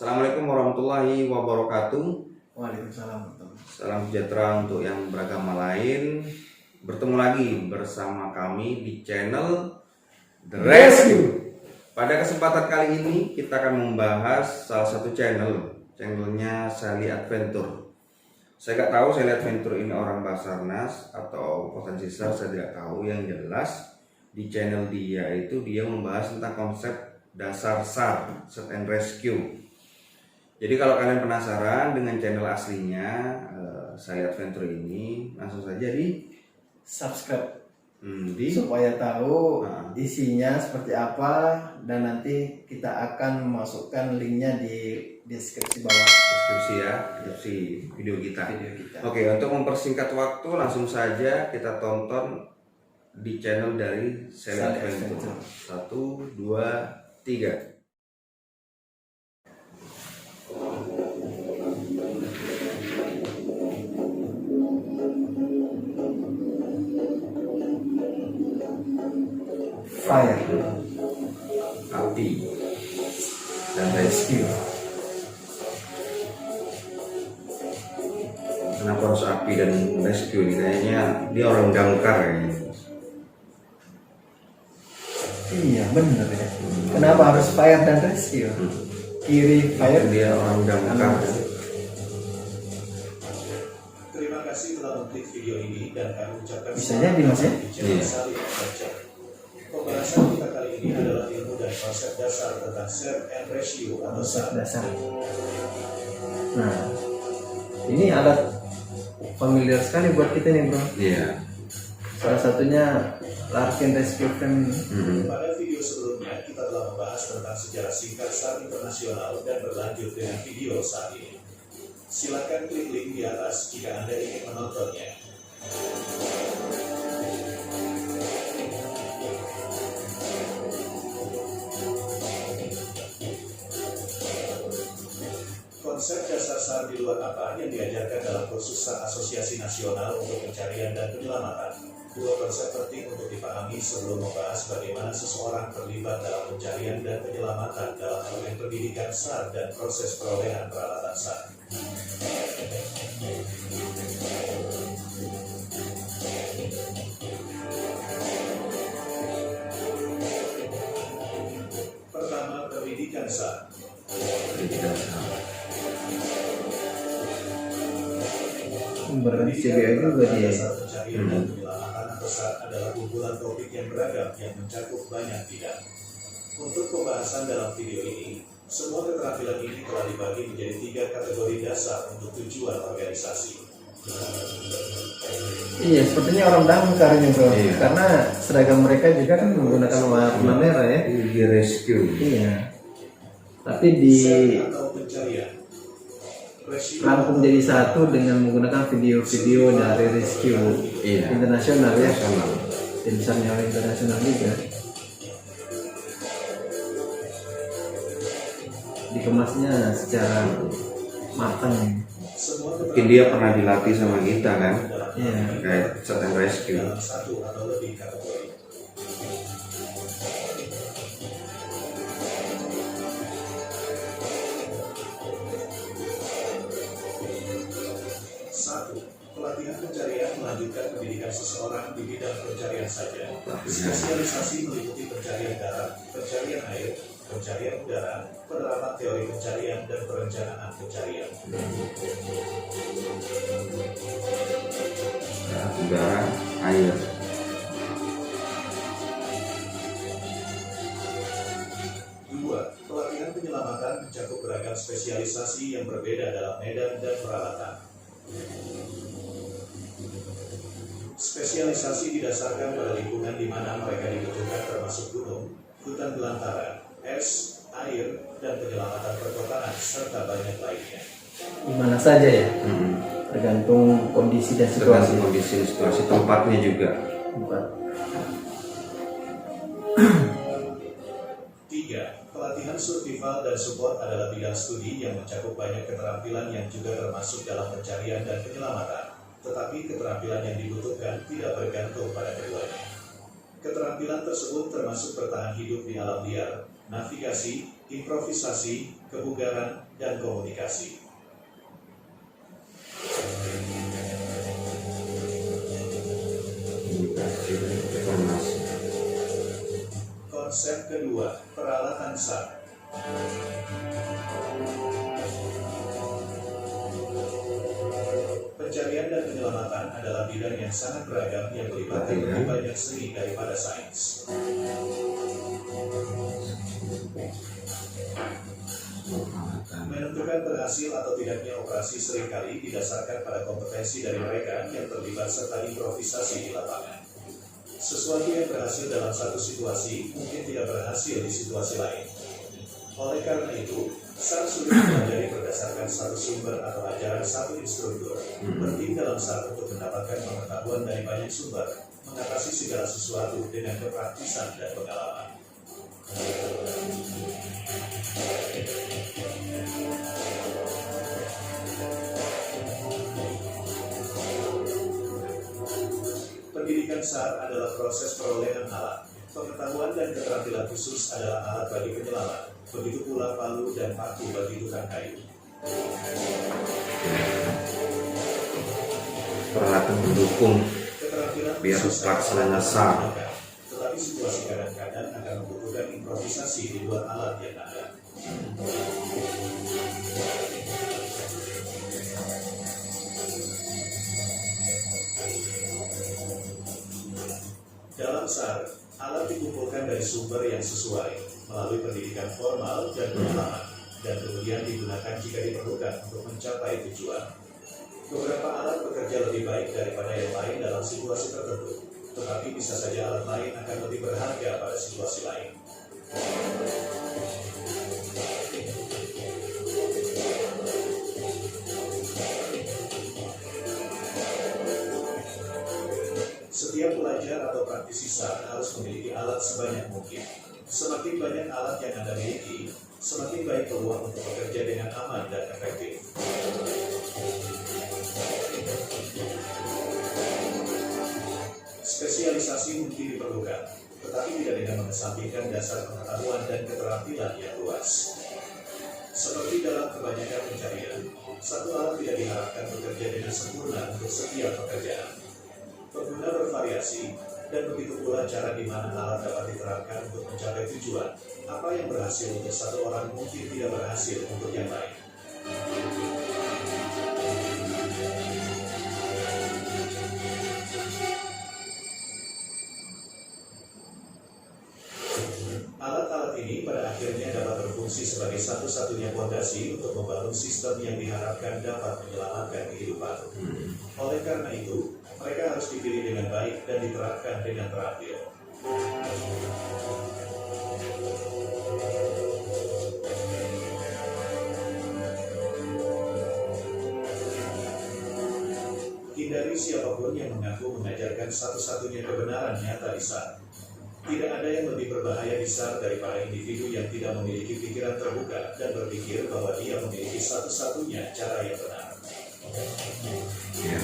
Assalamualaikum warahmatullahi wabarakatuh. Waalaikumsalam. Salam sejahtera untuk yang beragama lain. Bertemu lagi bersama kami di channel The Rescue. Pada kesempatan kali ini kita akan membahas salah satu channelnya Sally Adventure. Saya nggak tahu Sally Adventure ini orang Basarnas atau potensi SAR, saya tidak tahu. Yang jelas di channel dia itu dia membahas tentang konsep dasar SAR, Search and Rescue. Jadi kalau kalian penasaran dengan channel aslinya Sally Adventure ini, langsung saja di subscribe supaya tahu isinya seperti apa, dan nanti kita akan memasukkan linknya di deskripsi bawah. Deskripsi video kita. Oke, untuk mempersingkat waktu langsung saja kita tonton di channel dari Sally Adventure. 1, 2, 3. Fire, Api, dan rescue. Kenapa harus api dan rescue? Kayaknya dia orang damkar kayaknya. Iya benar ya. Kenapa harus fire dan rescue? Kiri fire, Dia orang damkar. Terima kasih telah mengklik video ini dan kami ucapkan bisa jadi mas ya. Iya. Pembahasan kita kali ini adalah ilmu dan konsep dasar tentang Search and Rescue atau SAR. Dasar. Nah, ini alat familiar sekali buat kita nih bro. Iya. Salah satunya Larkin Rescue Frame. Pada video sebelumnya kita telah membahas tentang sejarah singkat SAR internasional dan berlanjut dengan video saat ini. Silakan klik link di atas jika Anda ingin menontonnya. Konsep dasar SAR di luar apa yang diajarkan dalam kursus SAR Asosiasi Nasional untuk Pencarian dan Penyelamatan. Dua konsep penting untuk dipahami sebelum membahas bagaimana seseorang terlibat dalam pencarian dan penyelamatan dalam elemen pendidikan SAR dan proses perolehan peralatan SAR. Pertama, pendidikan SAR. Berarti CBI juga dia. Pencarian dan penyelamatan atau SAR adalah kumpulan topik yang beragam yang mencakup banyak bidang. Untuk pembahasan dalam video ini, semua keterampilan ini telah dibagi menjadi 3 kategori dasar untuk tujuan organisasi. Iya, sepertinya orang damkar ini bro. Iya. Karena seragam mereka juga kan menggunakan warna merah ya. Di rescue. Iya. Tapi di SAR atau pencarian. rangkum jadi satu dengan menggunakan video-video dari rescue internasional ya. Tim SAR nyawa internasional juga. Dikemasnya secara matang. Mungkin dia pernah dilatih sama kita kan? Iya. Kayak Search and Rescue. Dalam satu atau lebih kategori. Satu, pelatihan pencarian melanjutkan pendidikan seseorang di bidang pencarian saja. Spesialisasi meliputi pencarian darat, pencarian air, pencarian udara, penerapan teori pencarian, dan perencanaan pencarian. Udara, air. Dua, pelatihan penyelamatan mencakup beragam spesialisasi yang berbeda dalam medan dan peralatan. Spesialisasi didasarkan pada lingkungan di mana mereka dibutuhkan, termasuk gunung, hutan belantara, es, air, dan penyelamatan perkotaan, serta banyak lainnya. Di mana saja ya? Tergantung kondisi dan situasi. Tergantung kondisi situasi tempatnya juga. Tiga, pelatihan survival dan support adalah bidang studi yang mencakup banyak keterampilan yang juga termasuk dalam pencarian dan penyelamatan. Tetapi keterampilan yang dibutuhkan tidak bergantung pada keduanya. Keterampilan tersebut termasuk bertahan hidup di alam liar, navigasi, improvisasi, kebugaran, dan komunikasi. Konsep kedua, peralatan SAR. Pencarian dan penyelamatan adalah bidang yang sangat beragam yang melibatkan lebih banyak seni daripada sains. Menentukan berhasil atau tidaknya operasi seringkali didasarkan pada kompetensi dari mereka yang terlibat serta improvisasi di lapangan. Sesuatu yang berhasil dalam satu situasi mungkin tidak berhasil di situasi lain. Oleh karena itu, SAR sulit dipelajari berdasarkan satu sumber atau ajaran satu instruktur. Penting dalam SAR untuk mendapatkan pengetahuan dari banyak sumber, mengatasi segala sesuatu dengan kepraktisan dan pengalaman. Pendidikan SAR adalah proses perolehan alat. Pengetahuan dan keterampilan khusus adalah alat bagi penyelamat. Begitu pula palu dan paku bagi tukang kayu. Peralatan pendukung Keterampilan biar khusus pelaksanaan SAR. Tetapi situasi kadang-kadang akan membutuhkan improvisasi di luar alat yang ada. Dalam SAR, alat dikumpulkan dari sumber yang sesuai melalui pendidikan formal dan pengalaman, dan kemudian digunakan jika diperlukan untuk mencapai tujuan. Beberapa alat bekerja lebih baik daripada yang lain dalam situasi tertentu, tetapi bisa saja alat lain akan lebih berharga pada situasi lain. Setiap pelajar atau praktisi SAR harus memiliki alat sebanyak mungkin. Semakin banyak alat yang Anda miliki, semakin baik peluang untuk bekerja dengan aman dan efektif. Spesialisasi mungkin diperlukan, tetapi tidak dengan mengesampingkan dasar pengetahuan dan keterampilan yang luas. Seperti dalam kebanyakan pencarian, satu alat tidak diharapkan bekerja dengan sempurna untuk setiap pekerjaan. Pengguna bervariasi, dan begitu pula cara di mana alat dapat diterapkan untuk mencapai tujuan. Apa yang berhasil untuk satu orang mungkin tidak berhasil untuk yang lain. Alat-alat ini pada akhirnya dapat berfungsi sebagai satu-satunya fondasi untuk membangun sistem yang diharapkan dapat menyelamatkan kehidupan. Oleh karena itu, mereka harus dipilih dengan baik dan diterapkan dengan terampil. Hindari siapapun yang mengaku mengajarkan satu-satunya kebenaran nyata di SAR. Tidak ada yang lebih berbahaya di SAR daripada individu yang tidak memiliki pikiran terbuka dan berpikir bahwa dia memiliki satu-satunya cara yang benar. Ya.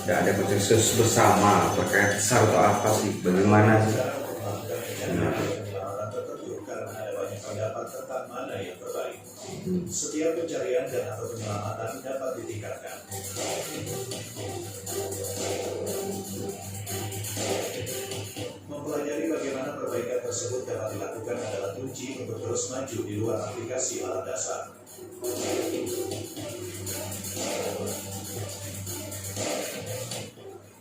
Tidak ada konsensus bersama terkait SAR atau apa sih, bagaimana sih? Penyelamatan tertentu karena ada banyak pendapat tentang mana yang terbaik. Setiap pencarian dan atau penyelamatan dapat ditingkatkan. Mempelajari bagaimana perbaikan tersebut dapat dilakukan adalah kunci untuk terus maju di luar aplikasi alat dasar.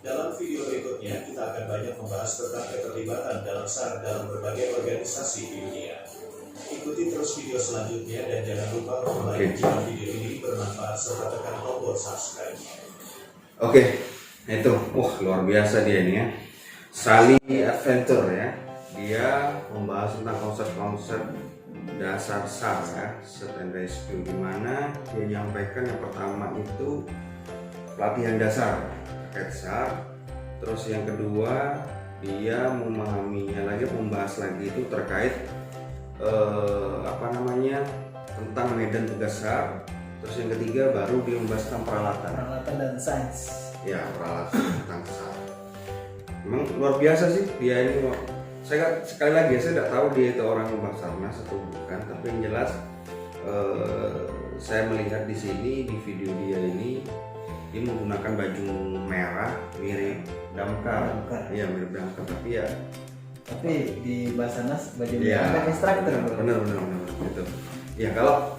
Dalam video berikutnya, kita akan banyak membahas tentang keterlibatan dalam SAR dalam berbagai organisasi di dunia. Ikuti terus video selanjutnya dan jangan lupa untuk like jika video ini bermanfaat serta tekan tombol subscribe. Oke, itu, wah luar biasa dia ini ya. Sally Adventure ya. Dia membahas tentang konsep-konsep dasar SAR ya, Search and Rescue, di mana dia menyampaikan yang pertama itu pelatihan dasar terkait SAR. Terus yang kedua dia memahaminya lagi, membahas lagi itu terkait tentang medan tugas SAR. Terus yang ketiga baru dia membahas tentang peralatan dan sains. ya, peralatan tentang SAR. memang luar biasa sih dia ini. Saya sekali lagi saya tidak tahu dia itu orang Basarnas atau bukan, tapi yang jelas saya melihat di sini di video dia ini dia menggunakan baju merah mirip damkar. Iya mirip damkar, tapi di Basarnas baju ya, merah instruktur. Benar gitu. Ya kalau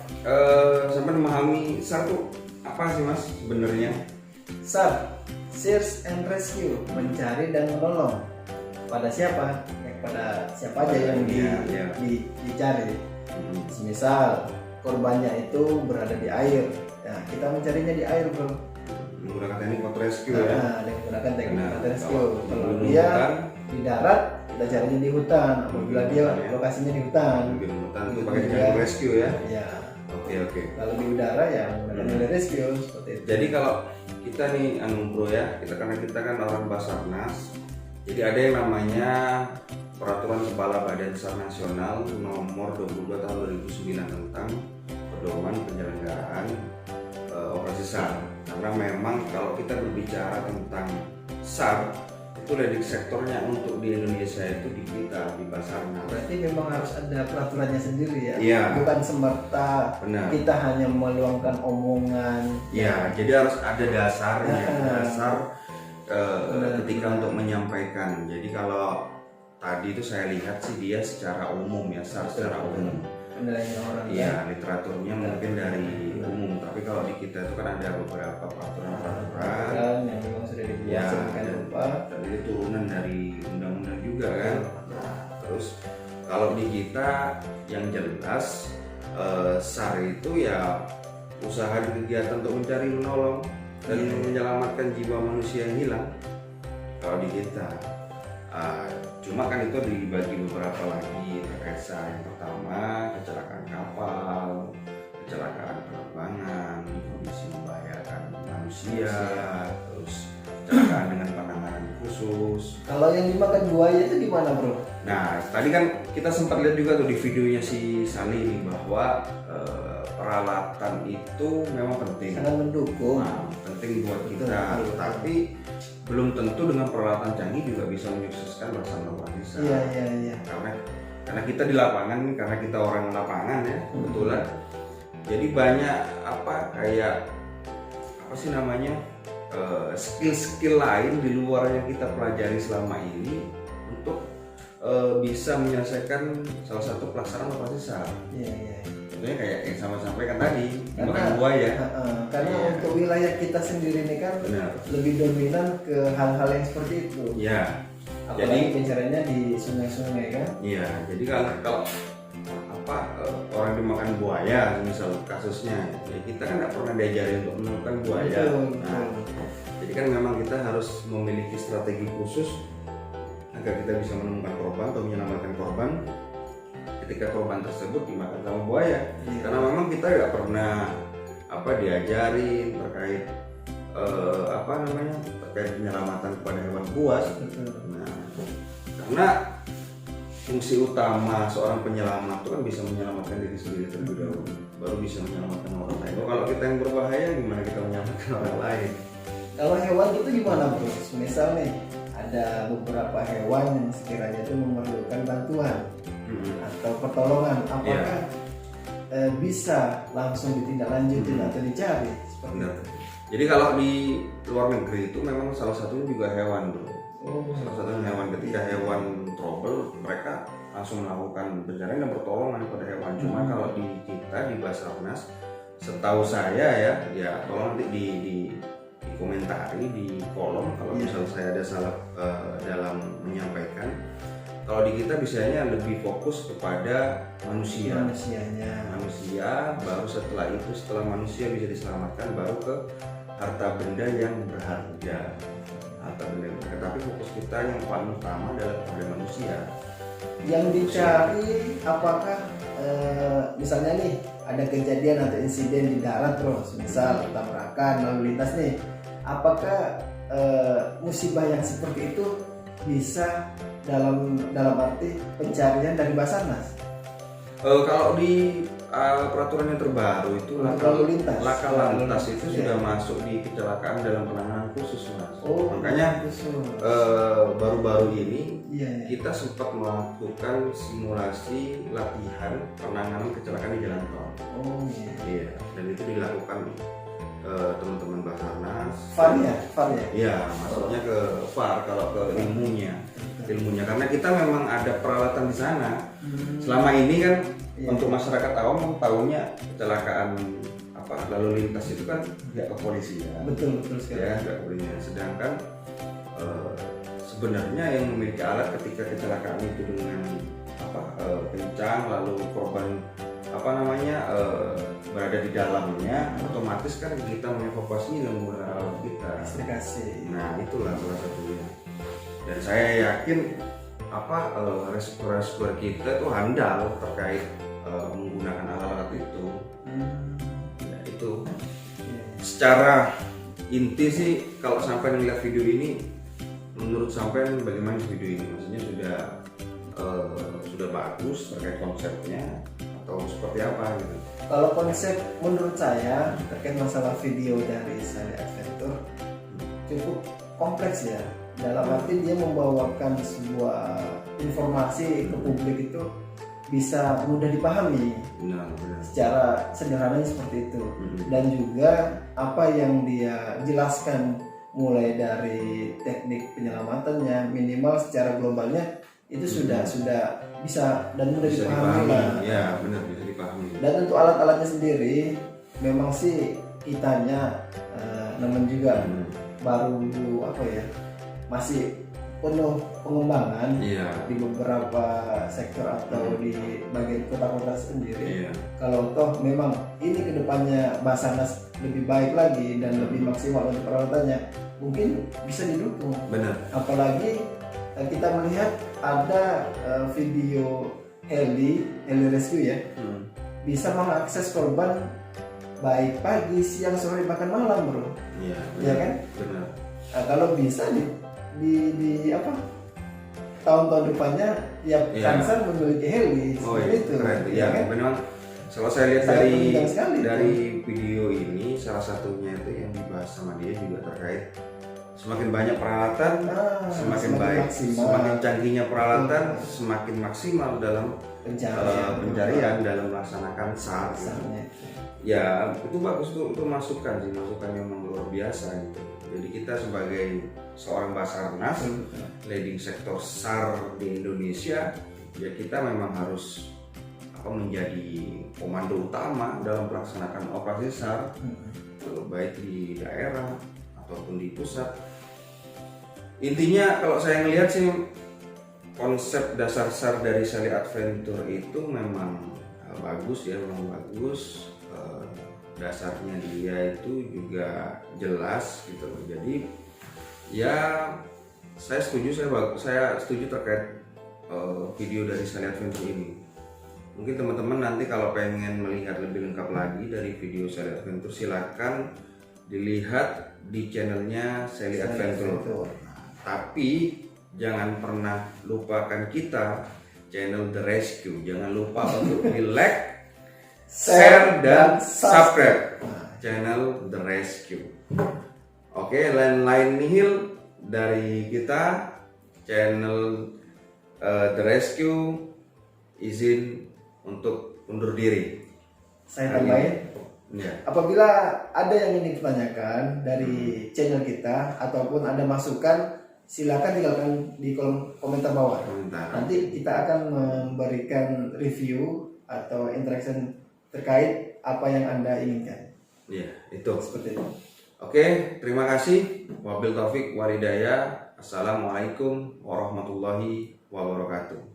sampai memahami SAR itu apa sih Mas sebenarnya? SAR, Search and Rescue, mencari dan menolong. Pada siapa? Pada siapa aja yang dicari. Misal korbannya itu berada di air, nah kita mencarinya di air bro. Menggunakan teknik water rescue ya. Menggunakan teknik water rescue. Kalau dia di darat, kita carinya di hutan. Apabila dia lokasinya di hutan. Di hutan itu pakai teknik rescue ya. Ya. Oke. Kalau di udara ya menggunakan rescue seperti itu. Jadi kalau kita nih bro ya, karena kita kan orang Basarnas. Jadi ada yang namanya Peraturan Kepala Badan SAR Nasional nomor 22 tahun 2009 tentang pedoman penyelenggaraan operasi SAR. Karena memang kalau kita berbicara tentang SAR itu leading sektornya untuk di Indonesia itu di kita di Basarnas. Berarti memang harus ada peraturannya sendiri ya. Iya. Bukan semata kita hanya meluangkan omongan. Iya, jadi harus ada dasarnya, dasar ketika untuk menyampaikan. Jadi kalau tadi itu saya lihat sih dia secara umum ya, secara umum. Penilaian orang. Iya, literaturnya mungkin dari umum, tapi kalau di kita itu kan ada beberapa peraturan yang memang sudah dibuat ya, rupa. Dan itu turunan dari undang-undang juga kan. Nah, terus kalau di kita yang jelas SAR itu ya usaha dan kegiatan untuk mencari menolong dan menyelamatkan jiwa manusia yang hilang kalau di kita. Cuma kan itu dibagi beberapa lagi terkait SAR. Yang pertama kecelakaan kapal, kecelakaan penerbangan, kondisi membahayakan manusia, terus kecelakaan dengan penanganan khusus. Kalau yang dimakan buaya itu gimana bro? Nah tadi kan kita sempat lihat juga tuh di videonya si Sali ini bahwa peralatan itu memang penting. Sangat mendukung. Nah, penting buat kita. Tapi belum tentu dengan peralatan canggih juga bisa menyukseskan pelaksanaan operasi SAR. Iya. Karena kita di lapangan, karena kita orang lapangan ya, kebetulan. Jadi banyak skill-skill lain di luar yang kita pelajari selama ini untuk bisa menyelesaikan salah satu pelaksanaan operasi SAR. Iya. Contohnya kayak yang sama sampaikan tadi, makan buaya. Karena untuk wilayah kita sendiri ini kan lebih dominan ke hal-hal yang seperti itu. Iya. Apalagi pencariannya di sungai-sungai kan. Iya. Jadi kalau orang dimakan buaya, misal kasusnya, ya kita kan nggak pernah diajari untuk menemukan buaya. Nah, jadi kan memang kita harus memiliki strategi khusus agar kita bisa menemukan korban atau menyelamatkan korban ketika korban tersebut dimakan sama buaya. Karena memang kita nggak pernah diajarin terkait terkait penyelamatan kepada hewan buas. Nah, karena fungsi utama seorang penyelamat itu kan bisa menyelamatkan diri sendiri terlebih dahulu, baru bisa menyelamatkan orang lain. Kalau kita yang berbahaya, gimana kita menyelamatkan orang lain? Kalau hewan itu gimana bro? Misal nih ada beberapa hewan yang sekiranya itu memerlukan bantuan atau pertolongan, apakah bisa langsung ditindaklanjuti atau dicari seperti itu? Jadi kalau di luar negeri itu memang salah satunya juga hewan bro. Salah satunya hewan, ketika hewan trouble mereka langsung melakukan pencarian dan pertolongan kepada hewan. Cuma kalau di kita di Basarnas, setahu saya ya tolong nanti di komentari di kolom kalau misalnya saya ada salah dalam menyampaikan. Kalau di kita biasanya lebih fokus kepada manusia, baru setelah itu, setelah manusia bisa diselamatkan, baru ke harta benda yang berharga. Tapi fokus kita yang paling utama adalah kepada manusia. Yang dicari apakah misalnya nih ada kejadian atau insiden di darat terus, misal tabrakan lalu lintas nih, apakah musibah yang seperti itu bisa dalam arti pencarian dari Basarnas? Kalau di peraturan yang terbaru itu Lalu lintas. laka lantas itu Iya. sudah masuk di kecelakaan dalam penanganan khusus, Mas. Oh, Makanya khusus. baru-baru ini Iya, iya. kita sempat melakukan simulasi latihan penanganan kecelakaan di jalan tol. Oh iya. Iya, dan itu dilakukan teman-teman Basarnas. VAR ya, VAR ya. Iya, maksudnya ke VAR kalau ke ilmunya, karena kita memang ada peralatan di sana. Selama ini kan Iya. untuk masyarakat awam tahunya kecelakaan lalu lintas itu kan pihak kepolisian. Betul sekali. Ya, pihak kepolisian. Sedangkan sebenarnya yang memiliki alat ketika kecelakaan itu dengan kencang lalu korban berada di dalamnya, otomatis kan kita mengevakuasinya dengan menggunakan alat kita. Aplikasi. Nah, itulah salah satunya. Dan saya yakin rescuer kita itu handal terkait menggunakan alat-alat itu. Ya, itu Iya. secara inti sih kalau sampai melihat video ini, menurut sampai bagaimana video ini? Maksudnya sudah bagus terkait konsepnya atau seperti apa gitu? Kalau konsep menurut saya terkait masalah video dari Sally Adventure cukup kompleks ya. Dalam arti dia membawakan sebuah informasi ke publik itu bisa mudah dipahami. Benar. Secara sederhananya seperti itu. Dan juga apa yang dia jelaskan mulai dari teknik penyelamatannya minimal secara globalnya itu sudah bisa dan mudah Bisa dipahami. dipahami. Ya, benar, bisa dipahami. Dan untuk alat-alatnya sendiri memang sih kitanya namun juga baru masih penuh pengembangan Iya. di beberapa sektor atau di bagian kota-kota sendiri. Iya. Kalau toh memang ini kedepannya Basarnas lebih baik lagi dan lebih maksimal untuk peralatannya, mungkin bisa didukung. Benar. Apalagi kita melihat ada video heli rescue ya, bisa mengakses korban baik pagi, siang, sore, bahkan malam, bro. Iya. Iya kan? Benar. Nah, kalau bisa di tahun-tahun depannya tiap Iya. Kansar memiliki heli seperti itu. Keren. Ya Ya, kan? memang kalau saya lihat Sangat penting sekali dari video ini, salah satunya itu yang dibahas sama dia juga terkait semakin banyak peralatan, semakin baik, maksimal. semakin canggihnya peralatan, semakin maksimal dalam pencarian dalam melaksanakan SAR. Misalnya. Ya, itu bagus tuh, itu masukan yang memang luar biasa gitu. Jadi kita sebagai seorang Basarnas, leading sektor SAR di Indonesia, ya kita memang harus menjadi komando utama dalam melaksanakan operasi SAR, baik di daerah ataupun di pusat. Intinya kalau saya melihat sih konsep dasar SAR dari Sally Adventure itu memang bagus ya, memang bagus. Dasarnya dia itu juga jelas gitu loh. Jadi ya saya setuju terkait video dari Sally Adventure ini. Mungkin teman-teman nanti kalau pengen melihat lebih lengkap lagi dari video Sally Adventure, silakan dilihat di channelnya Sally Adventure. Tapi jangan pernah lupakan kita channel The Rescue. Jangan lupa untuk di like, share, dan subscribe channel The Rescue. Oke, lain nihil dari kita channel The Rescue izin untuk undur diri. Saya tambahin, Ya. apabila ada yang ingin ditanyakan dari channel kita ataupun ada masukan, silakan tinggalkan di kolom komentar bawah. Nanti kita akan memberikan review atau interaction terkait apa yang Anda inginkan. Ya, itu. Seperti itu. Oke, terima kasih. Wabil taufik walhidayah. Assalamualaikum warahmatullahi wabarakatuh.